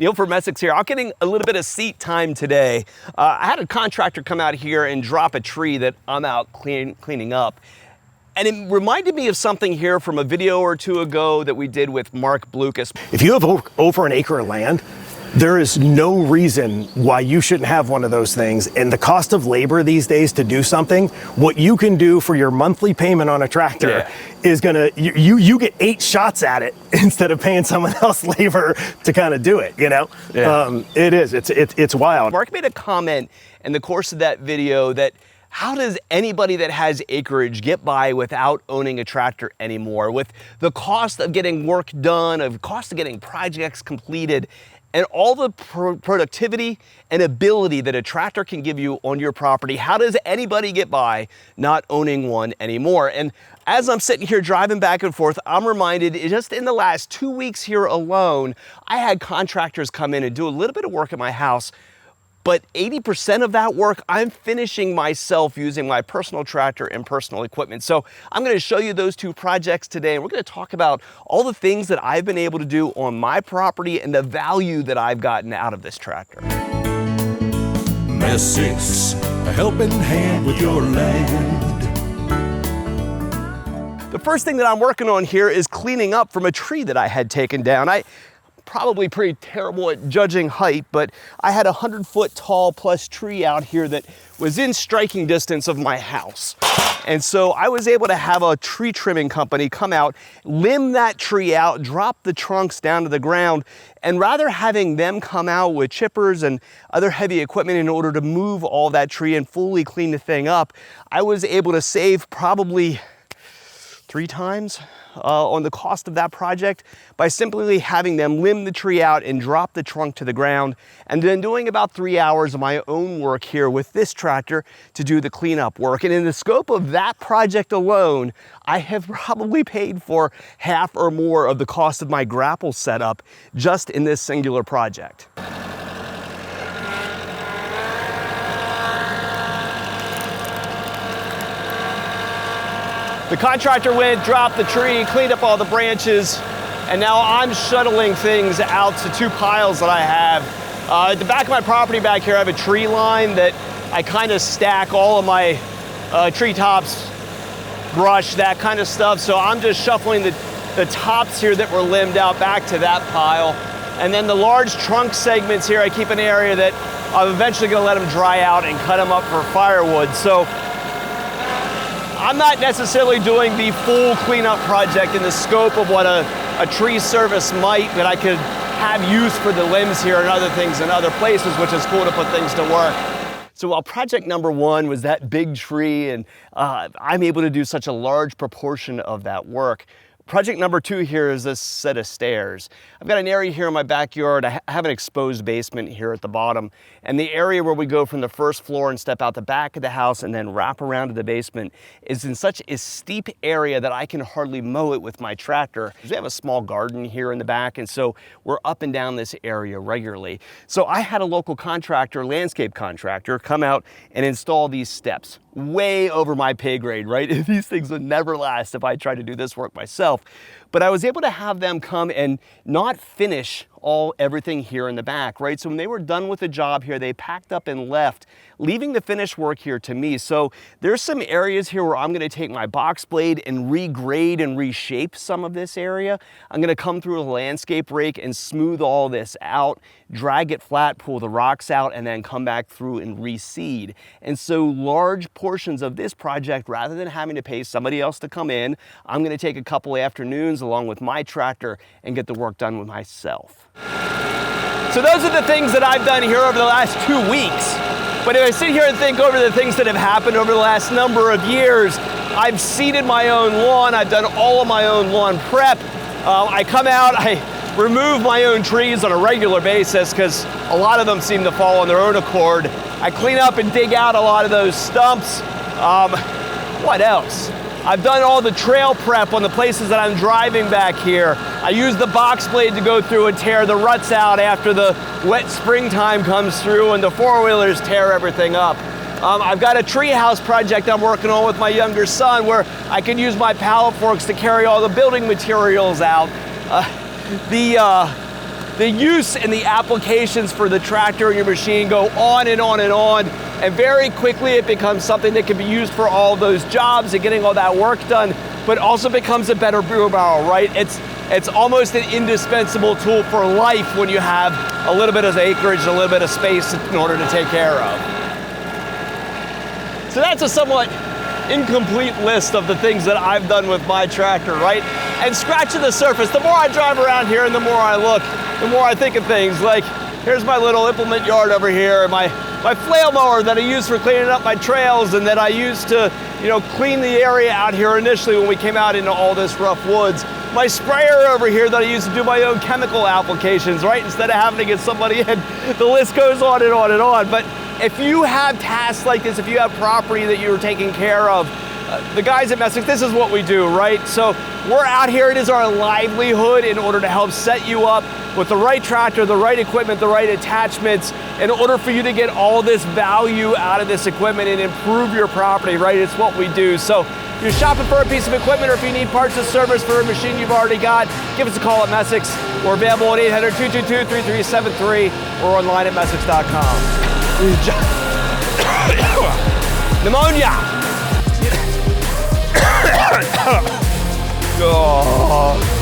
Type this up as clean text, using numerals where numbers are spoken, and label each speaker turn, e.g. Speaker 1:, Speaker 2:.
Speaker 1: Neil from Messick's here. I'm getting a little bit of seat time today. I had a contractor come out here and drop a tree that I'm out cleaning up. And it reminded me of something here from a video or two ago that we did with Mark Blucas.
Speaker 2: If you have over an acre of land, there is no reason why you shouldn't have one of those things. And the cost of labor these days to do something, what you can do for your monthly payment on a tractor is gonna, you get 8 shots at it instead of paying someone else labor to kind of do it, you know? Yeah. It's wild.
Speaker 1: Mark made a comment in the course of that video that how does anybody that has acreage get by without owning a tractor anymore? With the cost of getting work done, of cost of getting projects completed, and all the productivity and ability that a tractor can give you on your property, how does anybody get by not owning one anymore? And as I'm sitting here driving back and forth, I'm reminded just in the last 2 weeks here alone, I had contractors come in and do a little bit of work at my house, but 80% of that work I'm finishing myself using my personal tractor and personal equipment. So I'm going to show you those 2 projects today, and we're going to talk about all the things that I've been able to do on my property and the value that I've gotten out of this tractor.
Speaker 3: Messick's, a helping hand with your land.
Speaker 1: The first thing that I'm working on here is cleaning up from a tree that I had taken down. Probably pretty terrible at judging height, but I had a 100-foot tall plus tree out here that was in striking distance of my house. And so I was able to have a tree trimming company come out, limb that tree out, drop the trunks down to the ground, and rather having them come out with chippers and other heavy equipment in order to move all that tree and fully clean the thing up, I was able to save probably 3 times on the cost of that project by simply having them limb the tree out and drop the trunk to the ground, and then doing about 3 hours of my own work here with this tractor to do the cleanup work. And in the scope of that project alone, I have probably paid for half or more of the cost of my grapple setup just in this singular project. The contractor went, dropped the tree, cleaned up all the branches, and now I'm shuttling things out to 2 piles that I have. At the back of my property back here, I have a tree line that I kind of stack all of my treetops, brush, that kind of stuff. So I'm just shuffling the tops here that were limbed out back to that pile. And then the large trunk segments here, I keep an area that I'm eventually gonna let them dry out and cut them up for firewood. So I'm not necessarily doing the full cleanup project in the scope of what a tree service might, but I could have use for the limbs here and other things in other places, which is cool to put things to work. So while project number 1 was that big tree, and I'm able to do such a large proportion of that work, project number 2 here is this set of stairs. I've got an area here in my backyard. I have an exposed basement here at the bottom, and the area where we go from the first floor and step out the back of the house and then wrap around to the basement is in such a steep area that I can hardly mow it with my tractor. We have a small garden here in the back, and so we're up and down this area regularly. So I had a local contractor, landscape contractor, come out and install these steps. Way over my pay grade, right? These things would never last if I tried to do this work myself. But I was able to have them come and not finish everything here in the back, right? So when they were done with the job here, they packed up and left, leaving the finished work here to me. So there's some areas here where I'm gonna take my box blade and regrade and reshape some of this area. I'm gonna come through a landscape rake and smooth all this out, drag it flat, pull the rocks out, and then come back through and reseed. And so large portions of this project, rather than having to pay somebody else to come in, I'm gonna take a couple afternoons along with my tractor and get the work done with myself. So those are the things that I've done here over the last 2 weeks. But if I sit here and think over the things that have happened over the last number of years, I've seeded my own lawn. I've done all of my own lawn prep. I come out, I remove my own trees on a regular basis because a lot of them seem to fall on their own accord. I clean up and dig out a lot of those stumps. What else? I've done all the trail prep on the places that I'm driving back here. I use the box blade to go through and tear the ruts out after the wet springtime comes through and the four-wheelers tear everything up. I've got a treehouse project I'm working on with my younger son where I can use my pallet forks to carry all the building materials out. The The use and the applications for the tractor and your machine go on and on and on, and very quickly it becomes something that can be used for all those jobs and getting all that work done, but also becomes a better wheelbarrow, right? It's almost an indispensable tool for life when you have a little bit of acreage, a little bit of space in order to take care of. So that's a somewhat incomplete list of the things that I've done with my tractor, right? And scratching the surface, the more I drive around here and the more I look, the more I think of things like, here's my little implement yard over here, my flail mower that I use for cleaning up my trails and that I used to, clean the area out here initially when we came out into all this rough woods. My sprayer over here that I use to do my own chemical applications, right? Instead of having to get somebody in, the list goes on and on and on. But if you have tasks like this, if you have property that you're taking care of, the guys at Messick, this is what we do, right? So we're out here, it is our livelihood in order to help set you up with the right tractor, the right equipment, the right attachments, in order for you to get all this value out of this equipment and improve your property, right? It's what we do. So if you're shopping for a piece of equipment or if you need parts or service for a machine you've already got, give us a call at Messick's. We're available at 800-222-3373 or online at Messicks.com. Pneumonia! Oh.